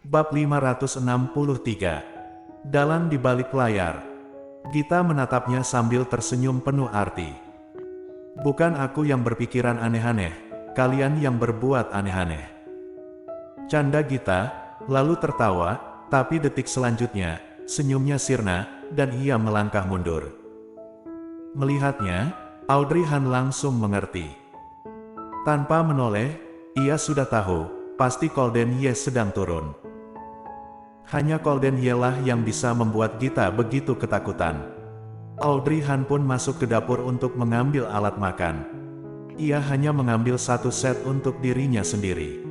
Bab 563. Dalang di balik layar. Gita menatapnya sambil tersenyum penuh arti. Bukan aku yang berpikiran aneh-aneh, kalian yang berbuat aneh-aneh. Canda Gita, lalu tertawa, tapi detik selanjutnya, senyumnya sirna, dan ia melangkah mundur. Melihatnya, Audrey Han langsung mengerti. Tanpa menoleh, ia sudah tahu, pasti Golden Ye sedang turun. Hanya Golden Ye lah yang bisa membuat Gita begitu ketakutan. Audrey Han pun masuk ke dapur untuk mengambil alat makan. Ia hanya mengambil satu set untuk dirinya sendiri.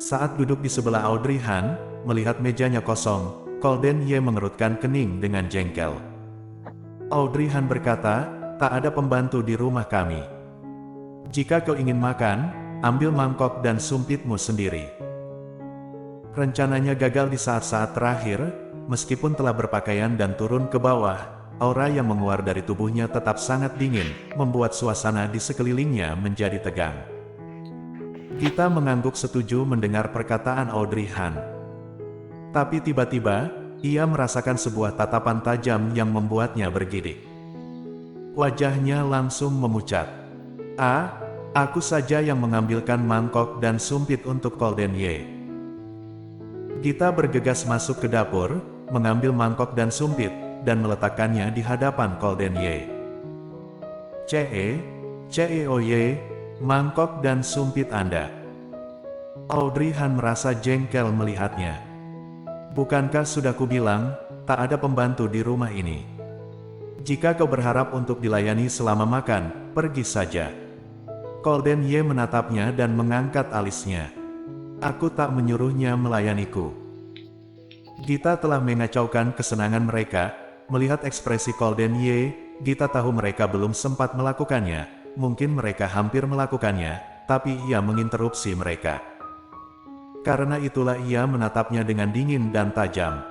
Saat duduk di sebelah Audrey Han, melihat mejanya kosong, Golden Ye mengerutkan kening dengan jengkel. Audrey Han berkata, tak ada pembantu di rumah kami. Jika kau ingin makan, ambil mangkok dan sumpitmu sendiri. Rencananya gagal di saat-saat terakhir, meskipun telah berpakaian dan turun ke bawah, aura yang menguar dari tubuhnya tetap sangat dingin, membuat suasana di sekelilingnya menjadi tegang. Gita mengangguk setuju mendengar perkataan Audrey Han. Tapi tiba-tiba, ia merasakan sebuah tatapan tajam yang membuatnya bergidik. Wajahnya langsung memucat. Aku saja yang mengambilkan mangkok dan sumpit untuk Golden Ye. Gita bergegas masuk ke dapur, mengambil mangkok dan sumpit, dan meletakkannya di hadapan Golden Ye. Ceoye, mangkok dan sumpit Anda. Audrey Han merasa jengkel melihatnya. Bukankah sudah kubilang, tak ada pembantu di rumah ini? Jika kau berharap untuk dilayani selama makan, pergi saja. Golden Ye menatapnya dan mengangkat alisnya. Aku tak menyuruhnya melayaniku. Gita telah mengacaukan kesenangan mereka. Melihat ekspresi Golden Ye, Gita tahu mereka belum sempat melakukannya. Mungkin mereka hampir melakukannya, tapi ia menginterupsi mereka. Karena itulah ia menatapnya dengan dingin dan tajam.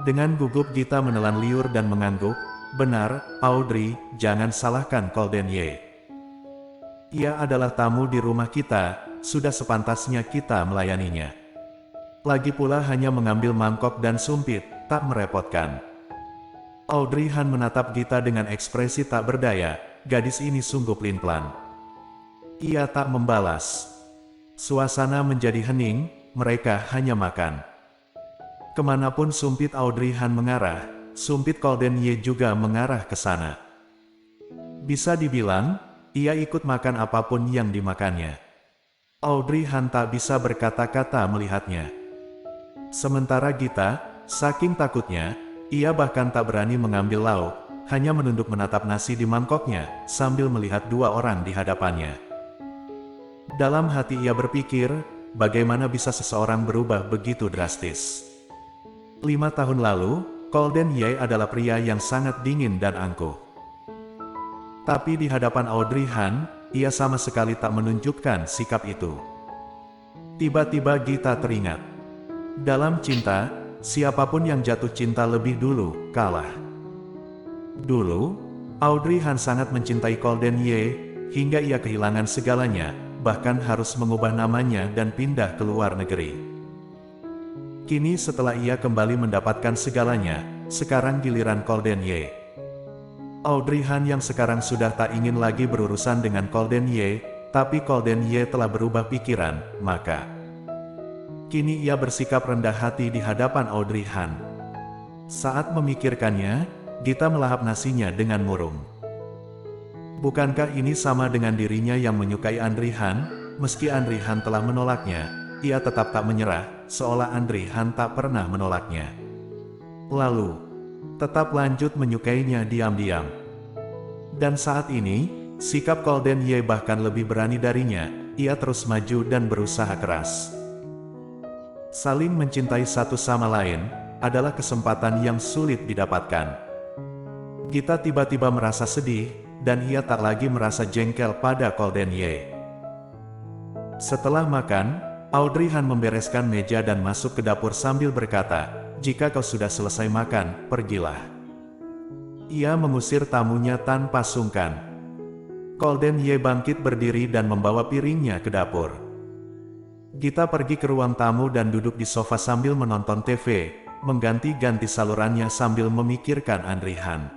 Dengan gugup Gita menelan liur dan mengangguk, benar, Audrey, jangan salahkan Golden Ye. Ia adalah tamu di rumah kita, sudah sepantasnya kita melayaninya. Lagi pula hanya mengambil mangkok dan sumpit, tak merepotkan. Audrey Han menatap Gita dengan ekspresi tak berdaya, gadis ini sungguh pelin-pelan. Ia tak membalas. Suasana menjadi hening, mereka hanya makan. Kemanapun sumpit Audrey Han mengarah, sumpit Golden Ye juga mengarah ke sana. Bisa dibilang, ia ikut makan apapun yang dimakannya. Audrey Han tak bisa berkata-kata melihatnya. Sementara Gita, saking takutnya, ia bahkan tak berani mengambil lauk, hanya menunduk menatap nasi di mangkoknya, sambil melihat dua orang di hadapannya. Dalam hati ia berpikir, bagaimana bisa seseorang berubah begitu drastis. 5 tahun lalu, Golden Ye adalah pria yang sangat dingin dan angkuh. Tapi di hadapan Audrey Han, ia sama sekali tak menunjukkan sikap itu. Tiba-tiba Gita teringat. Dalam cinta, siapapun yang jatuh cinta lebih dulu, kalah. Dulu, Audrey Han sangat mencintai Golden Ye, hingga ia kehilangan segalanya, bahkan harus mengubah namanya dan pindah ke luar negeri. Kini setelah ia kembali mendapatkan segalanya, sekarang giliran Golden Ye. Audrey Han yang sekarang sudah tak ingin lagi berurusan dengan Golden Ye, tapi Golden Ye telah berubah pikiran, maka kini ia bersikap rendah hati di hadapan Audrey Han. Saat memikirkannya, Gita melahap nasinya dengan murung. Bukankah ini sama dengan dirinya yang menyukai Audrey Han? Meski Audrey Han telah menolaknya, ia tetap tak menyerah, seolah Audrey Han tak pernah menolaknya. Lalu, tetap lanjut menyukainya diam-diam. Dan saat ini, sikap Golden Ye bahkan lebih berani darinya, ia terus maju dan berusaha keras. Saling mencintai satu sama lain, adalah kesempatan yang sulit didapatkan. Gita tiba-tiba merasa sedih, dan ia tak lagi merasa jengkel pada Golden Ye. Setelah makan, Audrey Han membereskan meja dan masuk ke dapur sambil berkata, jika kau sudah selesai makan, pergilah. Ia mengusir tamunya tanpa sungkan. Golden Ye bangkit berdiri dan membawa piringnya ke dapur. Gita pergi ke ruang tamu dan duduk di sofa sambil menonton TV, mengganti-ganti salurannya sambil memikirkan Andri Han.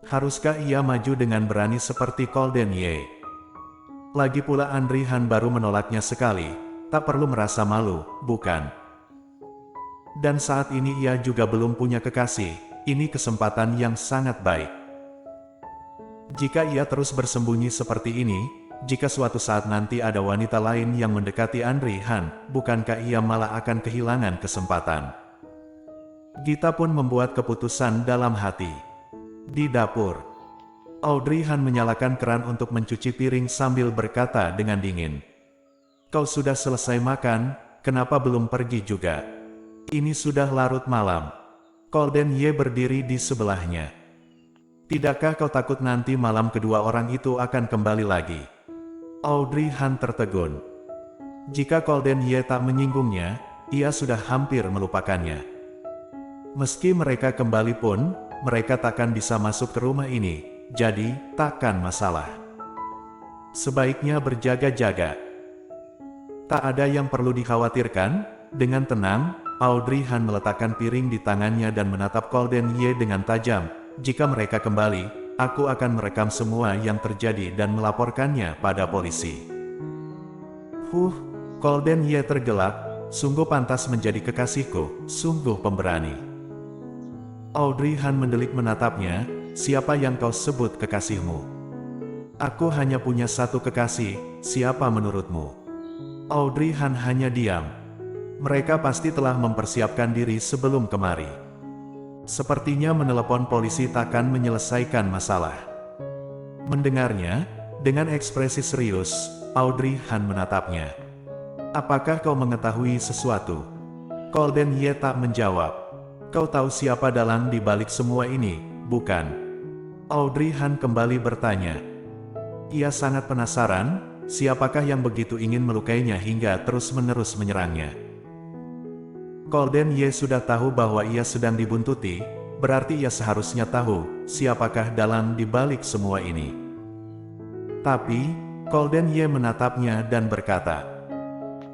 Haruskah ia maju dengan berani seperti Golden Ye? Lagi pula Andri Han baru menolaknya sekali, tak perlu merasa malu, bukan? Dan saat ini ia juga belum punya kekasih, ini kesempatan yang sangat baik. Jika ia terus bersembunyi seperti ini, jika suatu saat nanti ada wanita lain yang mendekati Andri Han, bukankah ia malah akan kehilangan kesempatan? Gita pun membuat keputusan dalam hati. Di dapur, Audrey Han menyalakan keran untuk mencuci piring sambil berkata dengan dingin, "Kau sudah selesai makan, kenapa belum pergi juga? Ini sudah larut malam." Golden Ye berdiri di sebelahnya. "Tidakkah kau takut nanti malam kedua orang itu akan kembali lagi?" Audrey Han tertegun. Jika Golden Ye tak menyinggungnya, ia sudah hampir melupakannya. Meski mereka kembali pun, mereka takkan bisa masuk ke rumah ini, jadi takkan masalah. Sebaiknya berjaga-jaga. Tak ada yang perlu dikhawatirkan. Dengan tenang, Audrey Han meletakkan piring di tangannya dan menatap Golden Ye dengan tajam. "Jika mereka kembali, aku akan merekam semua yang terjadi dan melaporkannya pada polisi." Golden Ye tergelak, "Sungguh pantas menjadi kekasihku, sungguh pemberani." Audrey Han mendelik menatapnya, "Siapa yang kau sebut kekasihmu?" "Aku hanya punya satu kekasih, siapa menurutmu?" Audrey Han hanya diam. Mereka pasti telah mempersiapkan diri sebelum kemari. Sepertinya menelepon polisi takkan menyelesaikan masalah. Mendengarnya, dengan ekspresi serius, Audrey Han menatapnya. "Apakah kau mengetahui sesuatu?" Golden Ye tak menjawab. "Kau tahu siapa dalang di balik semua ini, bukan?" Audrey Han kembali bertanya. Ia sangat penasaran, siapakah yang begitu ingin melukainya hingga terus-menerus menyerangnya. Golden Ye sudah tahu bahwa ia sedang dibuntuti, berarti ia seharusnya tahu siapakah dalang di balik semua ini. Tapi, Golden Ye menatapnya dan berkata,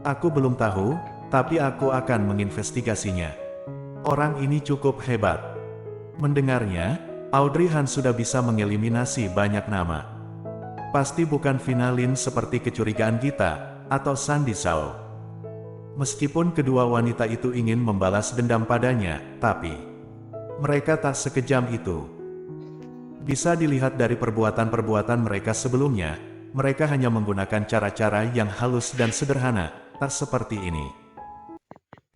"Aku belum tahu, tapi aku akan menginvestigasinya. Orang ini cukup hebat." Mendengarnya, Audrey Han sudah bisa mengeliminasi banyak nama. Pasti bukan Finalin seperti kecurigaan Gita, atau Sandy Zhao. Meskipun kedua wanita itu ingin membalas dendam padanya, tapi mereka tak sekejam itu. Bisa dilihat dari perbuatan-perbuatan mereka sebelumnya, mereka hanya menggunakan cara-cara yang halus dan sederhana, tak seperti ini.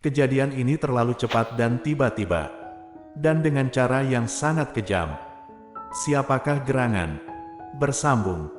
Kejadian ini terlalu cepat dan tiba-tiba, dan dengan cara yang sangat kejam. Siapakah gerangan? Bersambung.